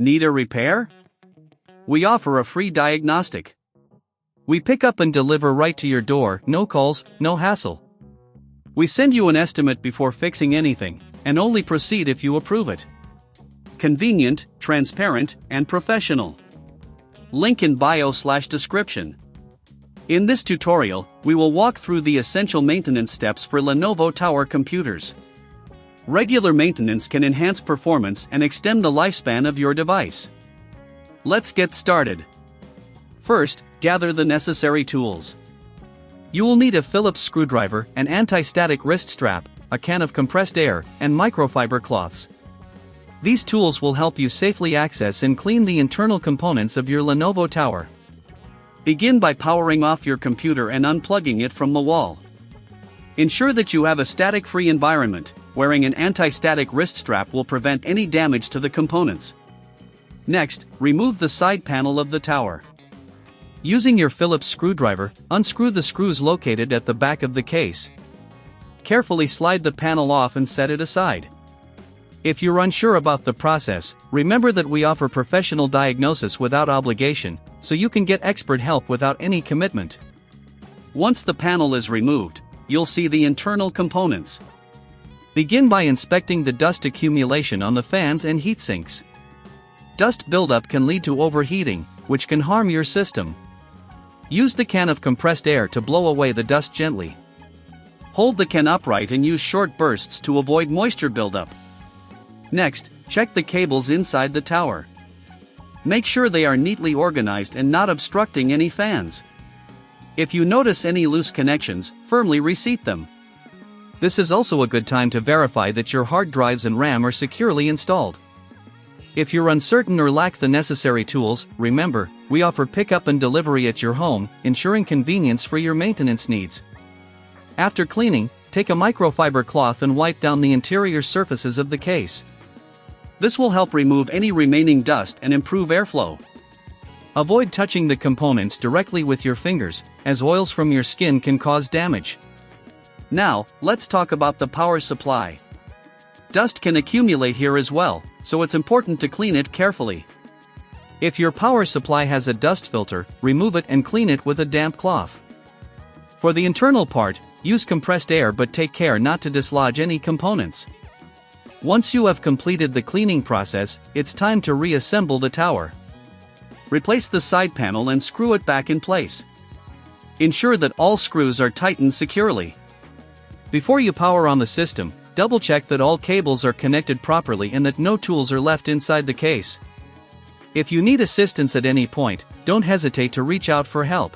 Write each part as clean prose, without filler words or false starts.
Need a repair? We offer a free diagnostic. We pick up and deliver right to your door, no calls, no hassle. We send you an estimate before fixing anything, and only proceed if you approve it. Convenient, transparent, and professional. Link in bio/description. In this tutorial, we will walk through the essential maintenance steps for Lenovo Tower computers. Regular maintenance can enhance performance and extend the lifespan of your device. Let's get started. First, gather the necessary tools. You will need a Phillips screwdriver, an anti-static wrist strap, a can of compressed air, and microfiber cloths. These tools will help you safely access and clean the internal components of your Lenovo Tower. Begin by powering off your computer and unplugging it from the wall. Ensure that you have a static-free environment. Wearing an anti-static wrist strap will prevent any damage to the components. Next, remove the side panel of the tower. Using your Phillips screwdriver, unscrew the screws located at the back of the case. Carefully slide the panel off and set it aside. If you're unsure about the process, remember that we offer professional diagnosis without obligation, so you can get expert help without any commitment. Once the panel is removed, you'll see the internal components. Begin by inspecting the dust accumulation on the fans and heat sinks. Dust buildup can lead to overheating, which can harm your system. Use the can of compressed air to blow away the dust gently. Hold the can upright and use short bursts to avoid moisture buildup. Next, check the cables inside the tower. Make sure they are neatly organized and not obstructing any fans. If you notice any loose connections, firmly reseat them. This is also a good time to verify that your hard drives and RAM are securely installed. If you're uncertain or lack the necessary tools, remember, we offer pickup and delivery at your home, ensuring convenience for your maintenance needs. After cleaning, take a microfiber cloth and wipe down the interior surfaces of the case. This will help remove any remaining dust and improve airflow. Avoid touching the components directly with your fingers, as oils from your skin can cause damage. Now, let's talk about the power supply. Dust can accumulate here as well, so it's important to clean it carefully. If your power supply has a dust filter, remove it and clean it with a damp cloth. For the internal part, use compressed air but take care not to dislodge any components. Once you have completed the cleaning process, it's time to reassemble the tower. Replace the side panel and screw it back in place. Ensure that all screws are tightened securely. Before you power on the system, double-check that all cables are connected properly and that no tools are left inside the case. If you need assistance at any point, don't hesitate to reach out for help.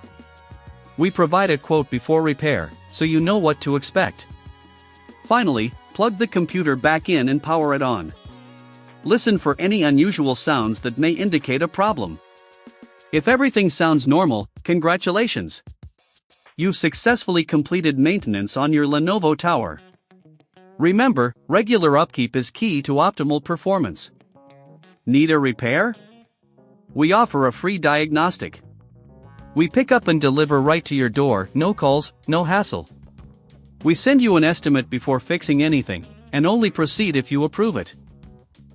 We provide a quote before repair, so you know what to expect. Finally, plug the computer back in and power it on. Listen for any unusual sounds that may indicate a problem. If everything sounds normal, congratulations! You've successfully completed maintenance on your Lenovo Tower. Remember, regular upkeep is key to optimal performance. Need a repair? We offer a free diagnostic. We pick up and deliver right to your door, no calls, no hassle. We send you an estimate before fixing anything, and only proceed if you approve it.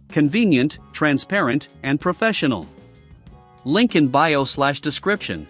Convenient, transparent, and professional. Link in bio/description.